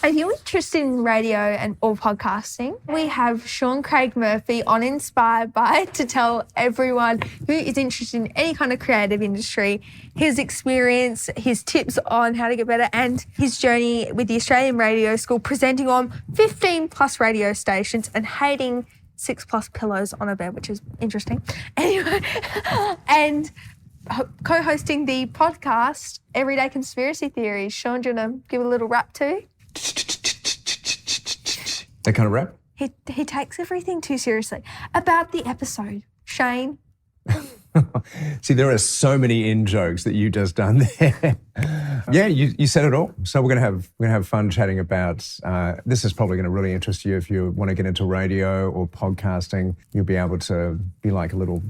Are you interested in radio and or podcasting? We have Sean Craig Murphy on Inspired By to tell everyone who is interested in any kind of creative industry his experience, his tips on how to get better, and his journey with the Australian Radio School, presenting on 15 plus radio stations and hating 6 plus pillows on a bed, which is interesting. Anyway, and co-hosting the podcast Everyday Conspiracy Theories. Sean, do you want to give a little rap too? That kind of rap? He takes everything too seriously. About the episode, Shane. See, there are so many in-jokes that you just done there. Yeah, you said it all. So we're gonna have fun chatting about. This is probably going to really interest you if you want to get into radio or podcasting. You'll be able to be like a little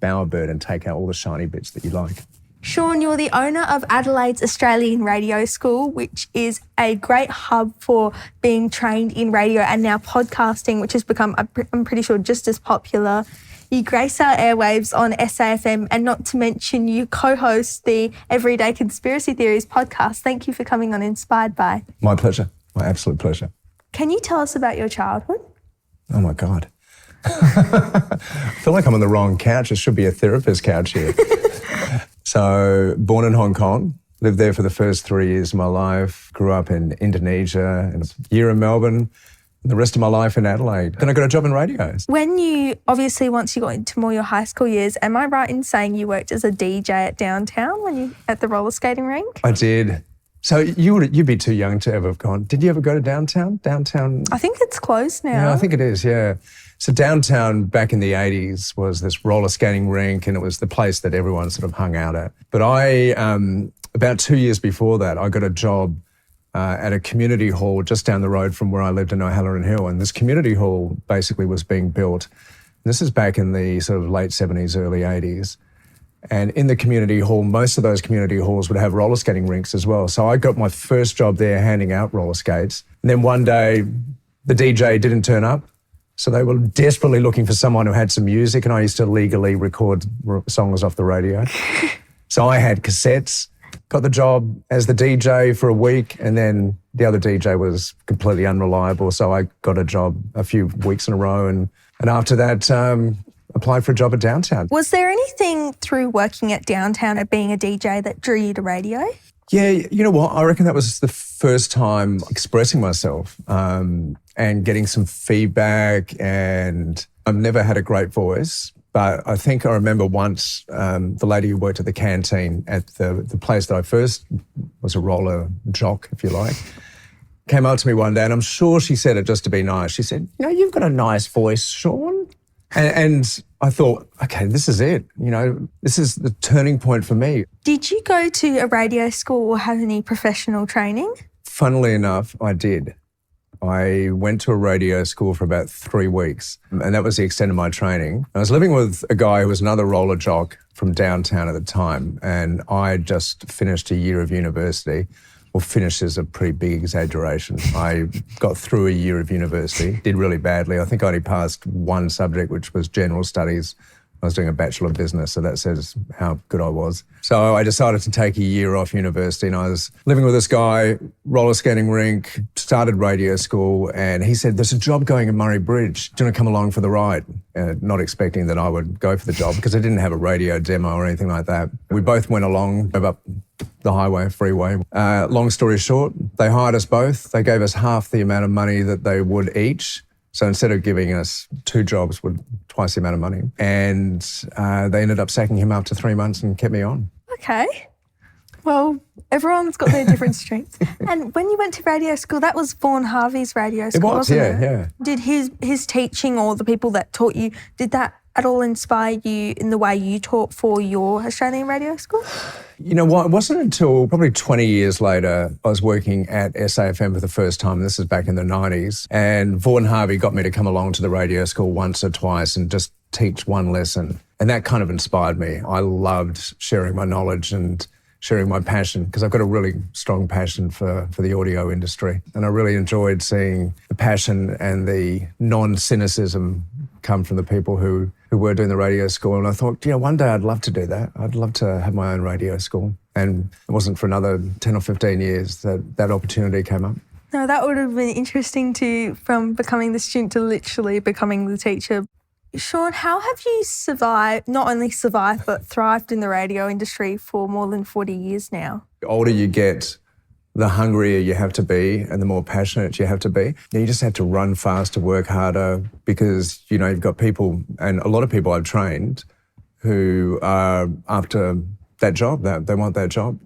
bowerbird and take out all the shiny bits that you like. Sean, you're the owner of Adelaide's Australian Radio School, which is a great hub for being trained in radio and now podcasting, which has become, I'm pretty sure, just as popular. You grace our airwaves on SAFM, and not to mention you co-host the Everyday Conspiracy Theories podcast. Thank you for coming on Inspired By. My pleasure. My absolute pleasure. Can you tell us about your childhood? Oh, my God. I feel like I'm on the wrong couch. It should be a therapist couch here. So, born in Hong Kong, lived there for the first 3 years of my life, grew up in Indonesia, and a year in Melbourne, and the rest of my life in Adelaide. Then I got a job in radio. When you, obviously once you got into more your high school years, am I right in saying you worked as a DJ at downtown at the roller skating rink? I did. So you'd be too young to ever have gone. Did you ever go to downtown? Downtown? I think it's closed now. Yeah, I think it is, yeah. So downtown back in the 80s was this roller skating rink, and it was the place that everyone sort of hung out at. But about 2 years before that, I got a job at a community hall just down the road from where I lived in O'Halloran Hill. And this community hall basically was being built. This is back in the sort of late 70s, early 80s. And in the community hall, most of those community halls would have roller skating rinks as well. So I got my first job there handing out roller skates. And then one day, the DJ didn't turn up. So they were desperately looking for someone who had some music, and I used to legally record songs off the radio. So I had cassettes, got the job as the DJ for a week, and then the other DJ was completely unreliable. So I got a job a few weeks in a row, and after that, applied for a job at downtown. Was there anything through working at downtown at being a DJ that drew you to radio? Yeah, you know what? I reckon that was the first time expressing myself and getting some feedback. And I've never had a great voice, but I think I remember once the lady who worked at the canteen at the place that I first was a roller jock, if you like, came up to me one day, and I'm sure she said it just to be nice. She said, "You know, you've got a nice voice, Sean." And I thought, okay, this is it. You know, this is the turning point for me. Did you go to a radio school or have any professional training? Funnily enough, I did. I went to a radio school for about 3 weeks, and that was the extent of my training. I was living with a guy who was another roller jock from downtown at the time, and I just finished a year of university. Well, finished is a pretty big exaggeration. I got through a year of university, did really badly. I think I only passed one subject, which was general studies. I was doing a Bachelor of Business, so that says how good I was. So I decided to take a year off university, and I was living with this guy, roller skating rink, started radio school, and he said, "There's a job going in Murray Bridge. Do you want to come along for the ride?" Not expecting that I would go for the job because I didn't have a radio demo or anything like that. We both went along, drove up the highway, freeway. Long story short, they hired us both. They gave us half the amount of money that they would each. So instead of giving us 2 jobs with twice the amount of money. And they ended up sacking him after 3 months and kept me on. Okay. Well, everyone's got their different strengths. And when you went to radio school, that was Vaughan Harvey's radio school, wasn't it? Yeah. Did his teaching or the people that taught you, did that at all inspire you in the way you taught for your Australian radio school? You know what? It wasn't until probably 20 years later I was working at SAFM for the first time. This is back in the 90s. And Vaughan Harvey got me to come along to the radio school once or twice and just teach one lesson. And that kind of inspired me. I loved sharing my knowledge and sharing my passion because I've got a really strong passion for the audio industry. And I really enjoyed seeing the passion and the non-cynicism come from the people who were doing the radio school. And I thought, one day I'd love to do that. I'd love to have my own radio school. And it wasn't for another 10 or 15 years that opportunity came up. No, that would have been interesting too, from becoming the student to literally becoming the teacher. Sean, how have you survived, not only survived, but thrived in the radio industry for more than 40 years now? The older you get, the hungrier you have to be and the more passionate you have to be. You just have to run faster, work harder, because, you know, you've got people, and a lot of people I've trained who are after that job, they want that job.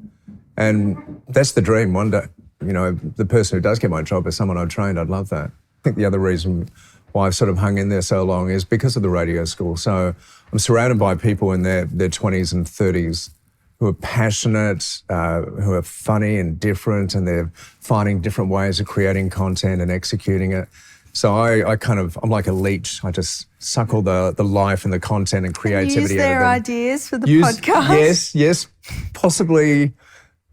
And that's the dream one day. You know, the person who does get my job is someone I've trained. I'd love that. I think the other reason why I've sort of hung in there so long is because of the radio school. So I'm surrounded by people in their 20s and 30s who are passionate, who are funny and different, and they're finding different ways of creating content and executing it. So I'm like a leech. I just suck all the life and the content and creativity out of them. Use their ideas for the podcast. Yes, possibly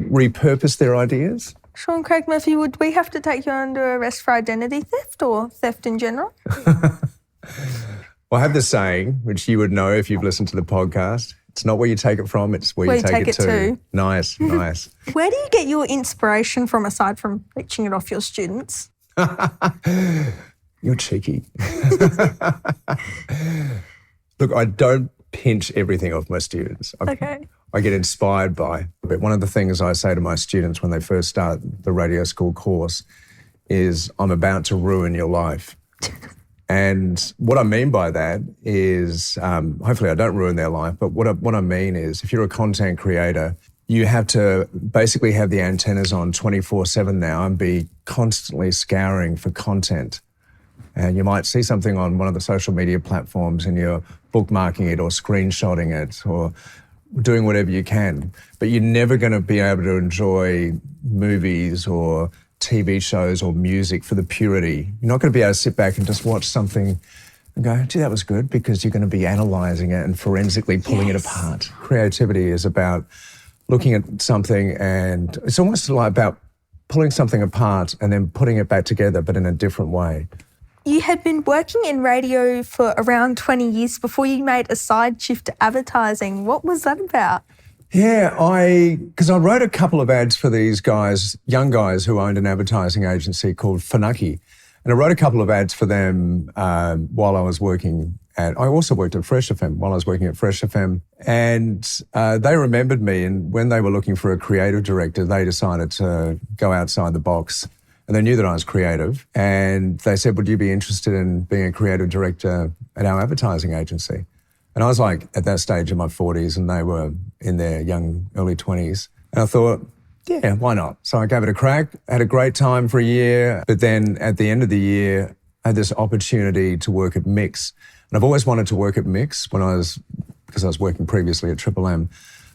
repurpose their ideas. Sean Craig Murphy, would we have to take you under arrest for identity theft or theft in general? Well, I have this saying, which you would know if you've listened to the podcast. It's not where you take it from, it's where you take it to. Nice. Where do you get your inspiration from, aside from leeching it off your students? You're cheeky. Look, I don't pinch everything off my students. Okay. I get inspired by. But one of the things I say to my students when they first start the radio school course is, I'm about to ruin your life. And what I mean by that is, hopefully I don't ruin their life, but what I mean is, if you're a content creator, you have to basically have the antennas on 24/7 now and be constantly scouring for content. And you might see something on one of the social media platforms and you're bookmarking it or screenshotting it or doing whatever you can. But you're never going to be able to enjoy movies or TV shows or music for the purity. You're not going to be able to sit back and just watch something and go, gee, that was good, because you're going to be analysing it and forensically pulling it apart. Creativity is about looking at something, and it's almost like about pulling something apart and then putting it back together, but in a different way. You had been working in radio for around 20 years before you made a side shift to advertising. What was that about? Yeah, because I wrote a couple of ads for these guys, young guys who owned an advertising agency called Funaki. And I wrote a couple of ads for them while I was working I also worked at Fresh FM while I was working at Fresh FM. And they remembered me, and when they were looking for a creative director, they decided to go outside the box. And they knew that I was creative. And they said, would you be interested in being a creative director at our advertising agency? And I was like at that stage in my 40s, and they were in their young, early 20s. And I thought, yeah, why not? So I gave it a crack, had a great time for a year. But then at the end of the year, I had this opportunity to work at Mix. And I've always wanted to work at Mix because I was working previously at Triple M.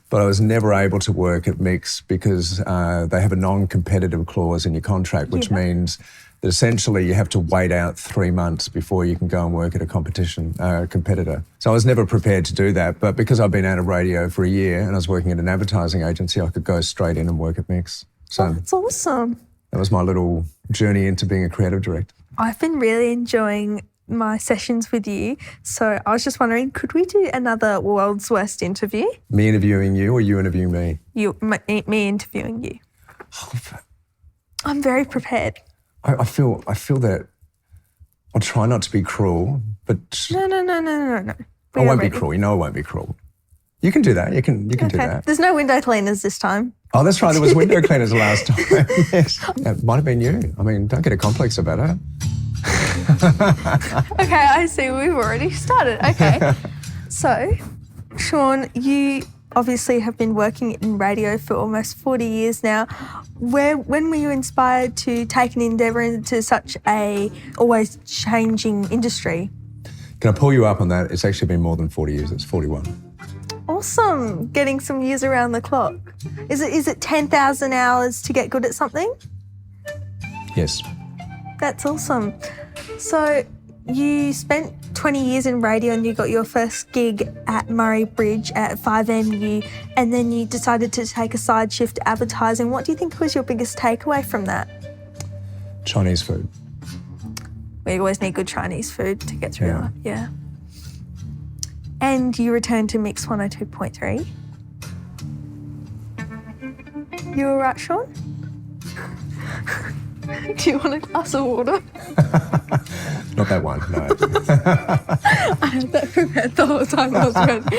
But I was never able to work at Mix because they have a non-competitive clause in your contract, which means that essentially you have to wait out 3 months before you can go and work at a competitor. So I was never prepared to do that. But because I've been out of radio for a year and I was working at an advertising agency, I could go straight in and work at Mix. So that's awesome. That was my little journey into being a creative director. I've been really enjoying my sessions with you. So I was just wondering, could we do another World's Worst interview? Me interviewing you or you interviewing me? Me interviewing you. I'm very prepared. I feel that I'll try not to be cruel, but... No. I won't be cruel. You know I won't be cruel. You can do that. You can do that. There's no window cleaners this time. Oh, that's right. There was window cleaners last time. Yes. It might have been you. I mean, don't get a complex about it. Okay, I see. We've already started. Okay. So, Sean, you obviously have been working in radio for almost 40 years now. When were you inspired to take an endeavour into such a always changing industry? Can I pull you up on that? It's actually been more than 40 years. It's 41. Awesome. Getting some years around the clock. Is it 10,000 hours to get good at something? Yes. That's awesome. So you spent 20 years in radio and you got your first gig at Murray Bridge at 5MU, and then you decided to take a side shift to advertising. What do you think was your biggest takeaway from that? Chinese food. We always need good Chinese food to get through life. Yeah. And you returned to Mix 102.3. You all right, Sean? Do you want a glass of water? Not that one, no. I had that prepared the whole time I was ready.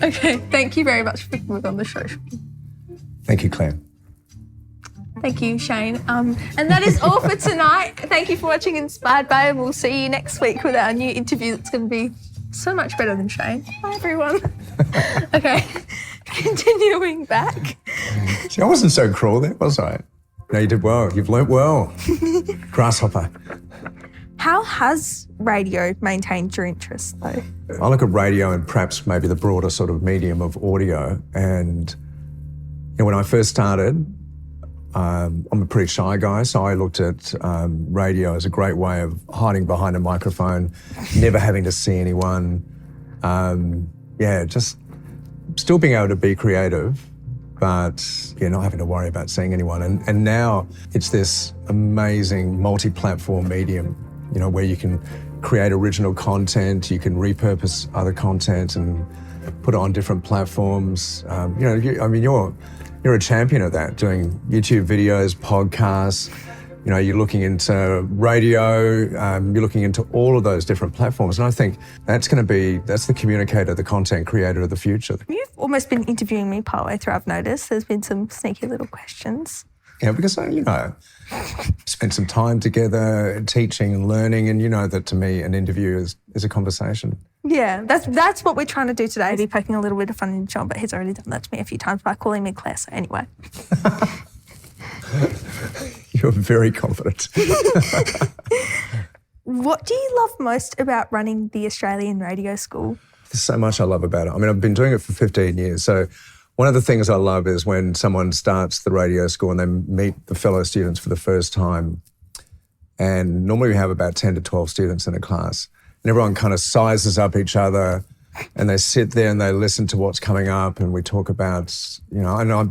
Okay, thank you very much for coming on the show. Thank you, Claire. Thank you, Shane. And that is all for tonight. Thank you for watching Inspired by, and we'll see you next week with our new interview that's going to be so much better than Shane. Bye, everyone. Okay, continuing back. See, I wasn't so cruel there, was I? No, you did well. You've learnt well. Grasshopper. How has radio maintained your interest, though? I look at radio and perhaps maybe the broader sort of medium of audio. And when I first started, I'm a pretty shy guy, so I looked at radio as a great way of hiding behind a microphone, never having to see anyone. Just still being able to be creative, but not having to worry about seeing anyone. And now it's this amazing multi-platform medium, where you can create original content, you can repurpose other content and put it on different platforms. You're a champion of that, doing YouTube videos, podcasts. You're looking into radio, you're looking into all of those different platforms. And I think that's the communicator, the content creator of the future. You've almost been interviewing me partway through, I've noticed. There's been some sneaky little questions. Yeah, because, spent some time together teaching and learning. And you know that to me, an interview is a conversation. Yeah, that's what we're trying to do today. Be poking a little bit of fun in John, but he's already done that to me a few times by calling me Claire. So anyway. You're very confident. What do you love most about running the Australian Radio School? There's so much I love about it. I've been doing it for 15 years. So one of the things I love is when someone starts the radio school and they meet the fellow students for the first time. And normally we have about 10 to 12 students in a class. And everyone kind of sizes up each other and they sit there and they listen to what's coming up and we talk about, and I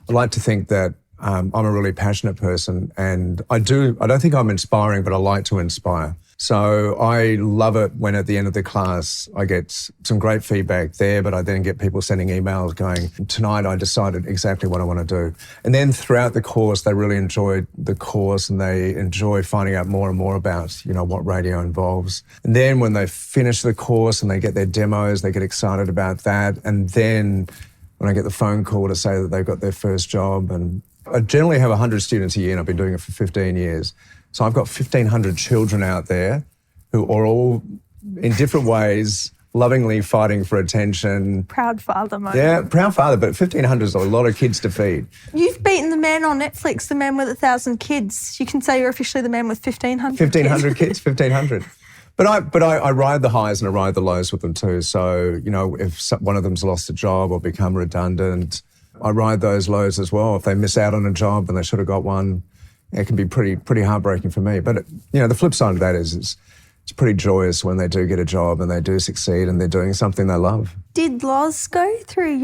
like to think that I'm a really passionate person and I don't think I'm inspiring, but I like to inspire. So I love it when at the end of the class I get some great feedback there, but I then get people sending emails going, tonight I decided exactly what I want to do. And then throughout the course, they really enjoy the course and they enjoy finding out more and more about, what radio involves. And then when they finish the course and they get their demos, they get excited about that. And then when I get the phone call to say that they've got their first job, and I generally have 100 students a year and I've been doing it for 15 years. So I've got 1,500 children out there who are all in different ways lovingly fighting for attention. Proud father moment. Yeah, proud father, but 1,500 is a lot of kids to feed. You've beaten the man on Netflix, the man with 1,000 kids. You can say you're officially the man with 1,500 1,500 kids, 1,500. But I ride the highs and I ride the lows with them too. So, if one of them's lost a job or become redundant, I ride those lows as well. If they miss out on a job and they should have got one, it can be pretty heartbreaking for me. But, the flip side of that is it's pretty joyous when they do get a job and they do succeed and they're doing something they love. Did Loz go through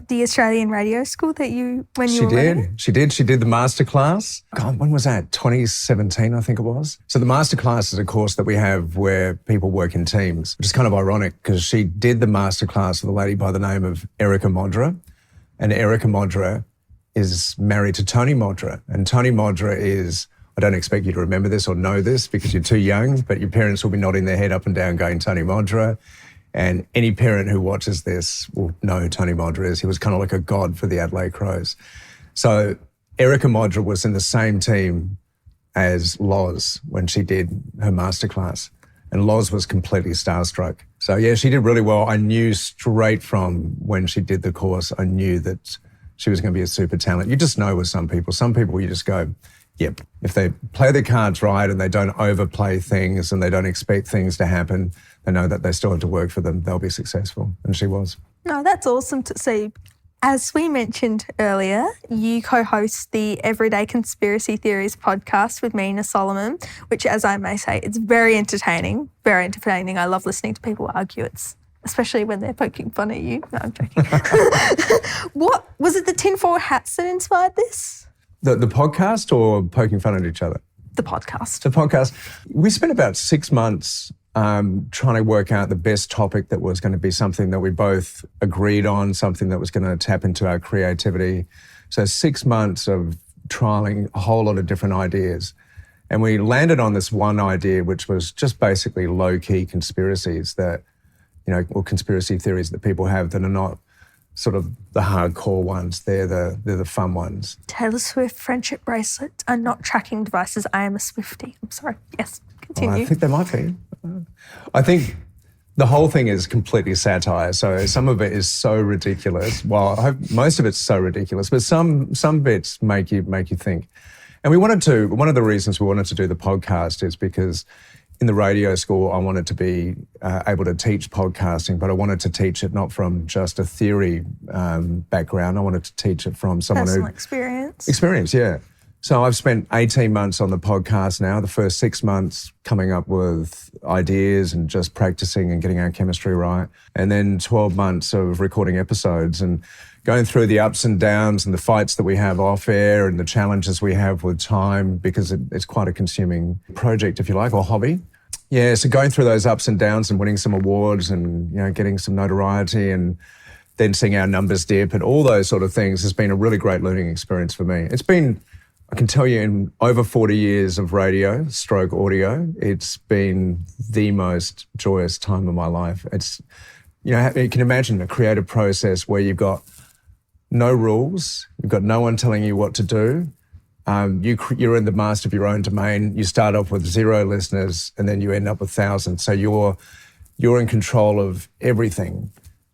the Australian Radio School when you were running? She did. She did the masterclass. God, when was that? 2017, I think it was. So the masterclass is a course that we have where people work in teams, which is kind of ironic because she did the masterclass with a lady by the name of Erica Modra. And Erica Modra is married to Tony Modra. And Tony Modra is, I don't expect you to remember this or know this because you're too young, but your parents will be nodding their head up and down going, Tony Modra. And any parent who watches this will know who Tony Modra is. He was kind of like a god for the Adelaide Crows. So Erica Modra was in the same team as Loz when she did her masterclass. And Loz was completely starstruck. So yeah, she did really well. I knew straight from when she did the course, I knew that she was going to be a super talent. You just know with some people you just go, yep. If they play their cards right and they don't overplay things and they don't expect things to happen, they know that they still have to work for them. They'll be successful. And she was. No, that's awesome to see. As we mentioned earlier, you co-host the Everyday Conspiracy Theories podcast with Mina Solomon, which, as I may say, it's very entertaining, very entertaining. I love listening to people argue. Especially when they're poking fun at you. No, I'm joking. What was it, the tinfoil hats that inspired this? The podcast or poking fun at each other? The podcast. The podcast. We spent about 6 months trying to work out the best topic that was going to be something that we both agreed on, something that was going to tap into our creativity. So 6 months of trialing a whole lot of different ideas. And we landed on this one idea, which was just basically low-key conspiracies that, or conspiracy theories that people have that are not sort of the hardcore ones. They're the fun ones. Taylor Swift friendship bracelets are not tracking devices. I am a Swiftie. I'm sorry. Yes, continue. I think they might be. I think the whole thing is completely satire. So some of it is so ridiculous. Well, I hope most of it's so ridiculous, but some bits make you think. And one of the reasons we wanted to do the podcast is because in the radio school, I wanted to be able to teach podcasting, but I wanted to teach it not from just a theory background. I wanted to teach it from someone Personal experience. Experience, yeah. So I've spent 18 months on the podcast now, the first 6 months coming up with ideas and just practicing and getting our chemistry right. And then 12 months of recording episodes and going through the ups and downs and the fights that we have off air and the challenges we have with time, because it's quite a consuming project, if you like, or hobby. Yeah, so going through those ups and downs and winning some awards and, getting some notoriety and then seeing our numbers dip and all those sort of things has been a really great learning experience for me. It's been, I can tell you, in over 40 years of radio, stroke audio, it's been the most joyous time of my life. It's, you can imagine a creative process where you've got no rules, you've got no one telling you what to do. You're in the master of your own domain. You start off with 0 listeners and then you end up with thousands. So you're in control of everything.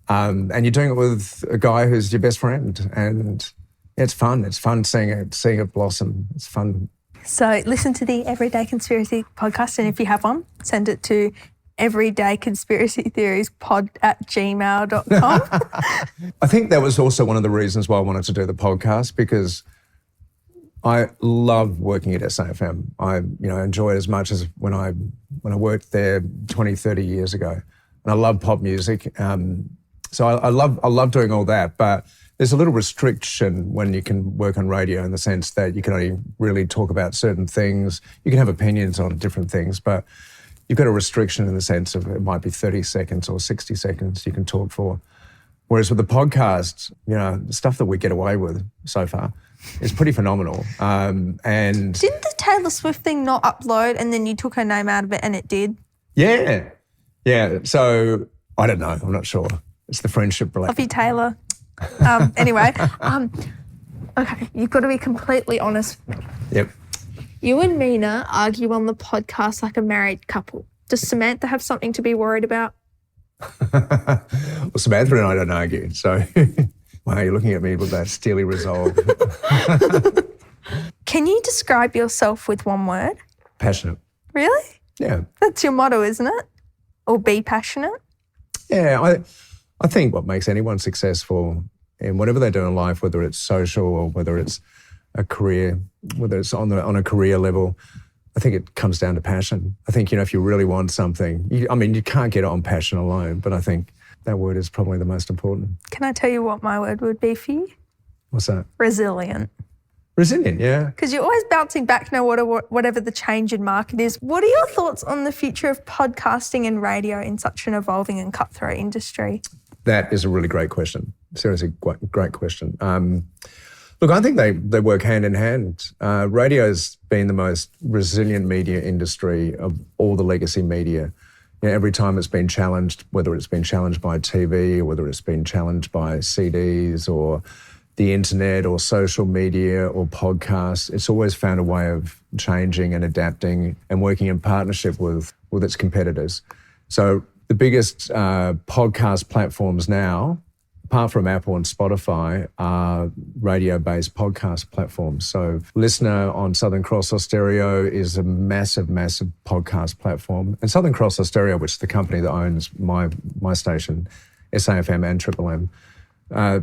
And you're doing it with a guy who's your best friend. And it's fun. It's fun seeing it blossom. It's fun. So listen to the Everyday Conspiracy podcast. And if you have one, send it to everydayconspiracytheoriespod@gmail.com. I think that was also one of the reasons why I wanted to do the podcast, because I love working at SAFM. I enjoy it as much as when I worked there 20, 30 years ago. And I love pop music. So I love doing all that. But there's a little restriction when you can work on radio, in the sense that you can only really talk about certain things. You can have opinions on different things, but you've got a restriction in the sense of it might be 30 seconds or 60 seconds you can talk for. Whereas with the podcast, the stuff that we get away with so far is pretty phenomenal. And didn't the Taylor Swift thing not upload and then you took her name out of it and it did? Yeah. So I don't know. I'm not sure. It's the friendship relationship. Love you, Taylor. Anyway, okay, you've got to be completely honest with me. Yep. You and Mina argue on the podcast like a married couple. Does Samantha have something to be worried about? Well, Samantha and I don't argue, so wow, you're looking at me with that steely resolve. Can you describe yourself with one word? Passionate. Really? Yeah. That's your motto, isn't it? Or be passionate? Yeah, I think what makes anyone successful in whatever they do in life, whether it's social or whether it's a career, whether it's on a career level, I think it comes down to passion. I think, if you really want something, you can't get it on passion alone, but I think that word is probably the most important. Can I tell you what my word would be for you? What's that? Resilient. Resilient, yeah. Because you're always bouncing back no matter whatever the change in market is. What are your thoughts on the future of podcasting and radio in such an evolving and cutthroat industry? That is a really great question. Seriously, great question. Look, I think they work hand in hand. Radio's been the most resilient media industry of all the legacy media. Every time it's been challenged, whether it's been challenged by TV or whether it's been challenged by CDs or the internet or social media or podcasts, it's always found a way of changing and adapting and working in partnership with its competitors. So the biggest podcast platforms now, apart from Apple and Spotify, are radio-based podcast platforms. So Listener on Southern Cross Austereo is a massive, massive podcast platform. And Southern Cross Austereo, which is the company that owns my station, SAFM and Triple M,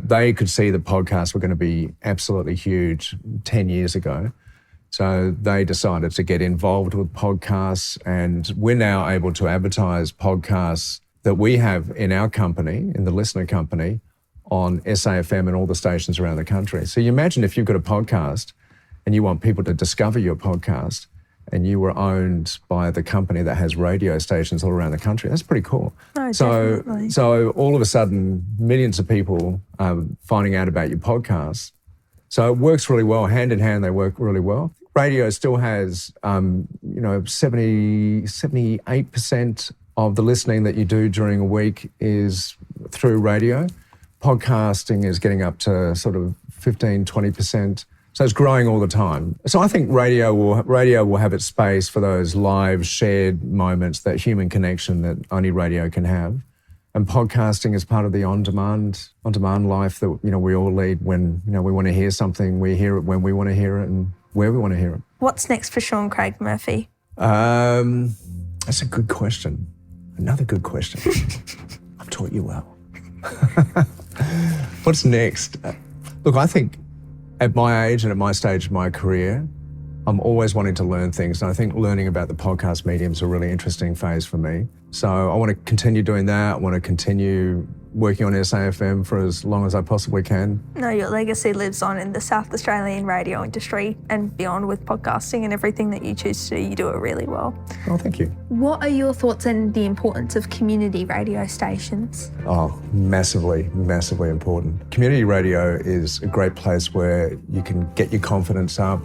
they could see the podcasts were going to be absolutely huge 10 years ago. So they decided to get involved with podcasts, and we're now able to advertise podcasts that we have in our company, in the Listener company, on SAFM and all the stations around the country. So you imagine if you've got a podcast and you want people to discover your podcast and you were owned by the company that has radio stations all around the country. That's pretty cool. Oh, definitely. So all of a sudden, millions of people are finding out about your podcast. So it works really well. Hand in hand, they work really well. Radio still has, 78% of the listening that you do during a week is through radio. Podcasting is getting up to sort of 15, 20%. So it's growing all the time. So I think radio will have its space for those live shared moments, that human connection that only radio can have. And podcasting is part of the on-demand life that, we all lead. When, we want to hear something, we hear it when we want to hear it and where we want to hear it. What's next for Shaun Craig Murphy? That's a good question. Another good question. I've taught you well. What's next? Look, I think at my age and at my stage of my career, I'm always wanting to learn things. And I think learning about the podcast medium is a really interesting phase for me. So I want to continue doing that. I want to continue working on SAFM for as long as I possibly can. No, your legacy lives on in the South Australian radio industry and beyond with podcasting, and everything that you choose to do, you do it really well. Oh, thank you. What are your thoughts on the importance of community radio stations? Oh, massively, massively important. Community radio is a great place where you can get your confidence up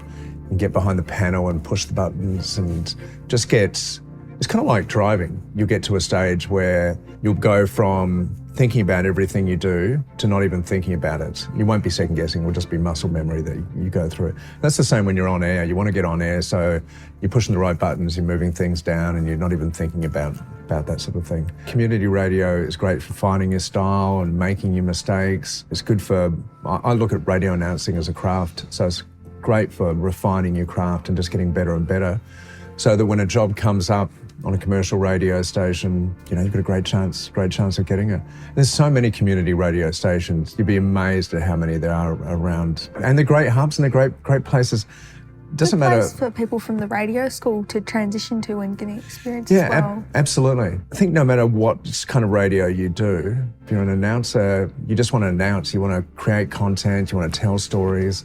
and get behind the panel and push the buttons and just it's kind of like driving. You'll get to a stage where you'll go from thinking about everything you do to not even thinking about it. You won't be second guessing, it'll just be muscle memory that you go through. That's the same when you're on air. You want to get on air, so you're pushing the right buttons, you're moving things down, and you're not even thinking about that sort of thing. Community radio is great for finding your style and making your mistakes. It's good for, I look at radio announcing as a craft, so it's great for refining your craft and just getting better and better, so that when a job comes up on a commercial radio station, you've got a great chance of getting it. There's so many community radio stations. You'd be amazed at how many there are around. And they're great hubs and they're great places. Doesn't matter. Place for people from the radio school to transition to and getting experience as well. Absolutely. I think no matter what kind of radio you do, if you're an announcer, you just want to announce, you want to create content, you want to tell stories.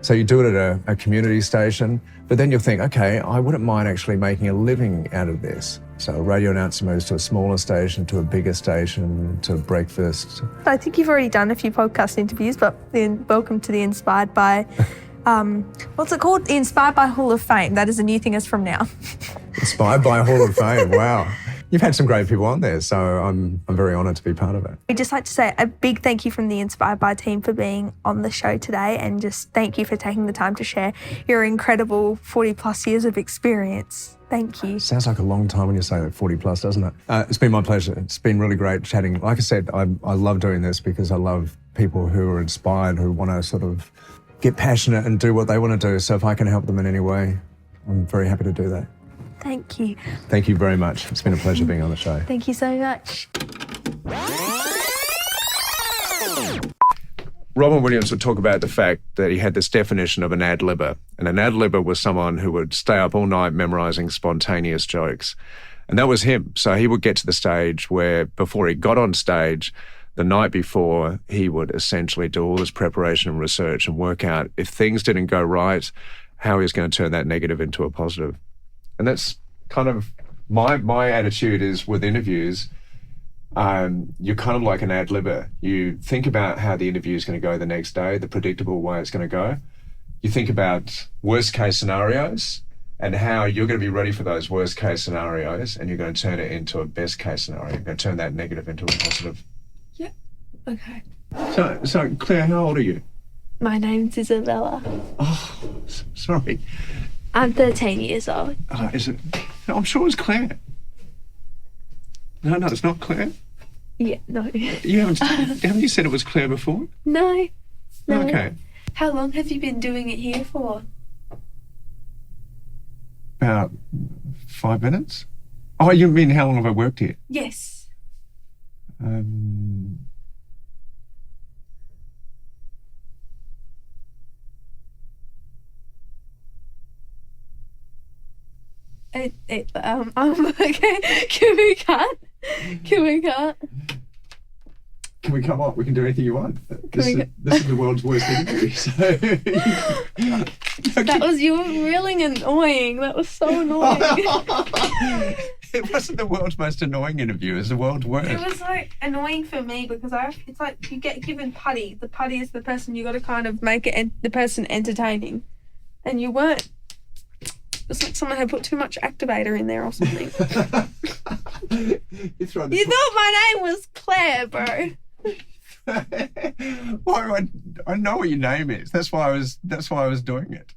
So you do it at a community station, but then you'll think, okay, I wouldn't mind actually making a living out of this. So a radio announcer moves to a smaller station, to a bigger station, to breakfast. I think you've already done a few podcast interviews, but then welcome to the Inspired By, what's it called? The Inspired By Hall of Fame. That is a new thing as from now. Inspired By Hall of Fame, wow. You've had some great people on there, so I'm very honoured to be part of it. We'd just like to say a big thank you from the Inspired By team for being on the show today, and just thank you for taking the time to share your incredible 40 plus years of experience. Thank you. Sounds like a long time when you say that, 40 plus, doesn't it? It's been my pleasure. It's been really great chatting. Like I said, I love doing this because I love people who are inspired, who want to sort of get passionate and do what they want to do. So if I can help them in any way, I'm very happy to do that. Thank you. Thank you very much. It's been a pleasure being on the show. Thank you so much. Robin Williams would talk about the fact that he had this definition of an ad-libber. And an ad-libber was someone who would stay up all night memorising spontaneous jokes. And that was him. So he would get to the stage where before he got on stage, the night before, he would essentially do all this preparation and research and work out if things didn't go right, how he was going to turn that negative into a positive. And that's kind of my attitude is with interviews. You're kind of like an ad-libber. You think about how the interview is going to go the next day, the predictable way it's going to go. You think about worst case scenarios and how you're going to be ready for those worst case scenarios, and you're going to turn it into a best case scenario. You're going to turn that negative into a positive. Yeah. Okay. So Claire, how old are you? My name's Isabella. Oh, sorry. I'm 13 years old. Is it? No, I'm sure it's Claire. No, it's not Claire. Yeah, no. Haven't you said it was Claire before? No. Okay. How long have you been doing it here for? About 5 minutes. Oh, you mean how long have I worked here? Yes. Okay. Can we cut? Can we come up? We can do anything you want. This is the world's worst interview. So that was, you were really annoying. That was so annoying. It wasn't the world's most annoying interview. It was the world's worst. It was like annoying for me because it's like you get given putty. The putty is the person you got to kind of make it the person entertaining, and you weren't. It's like someone had put too much activator in there or something. You thought my name was Claire, bro. Well, I know what your name is. That's why I was doing it.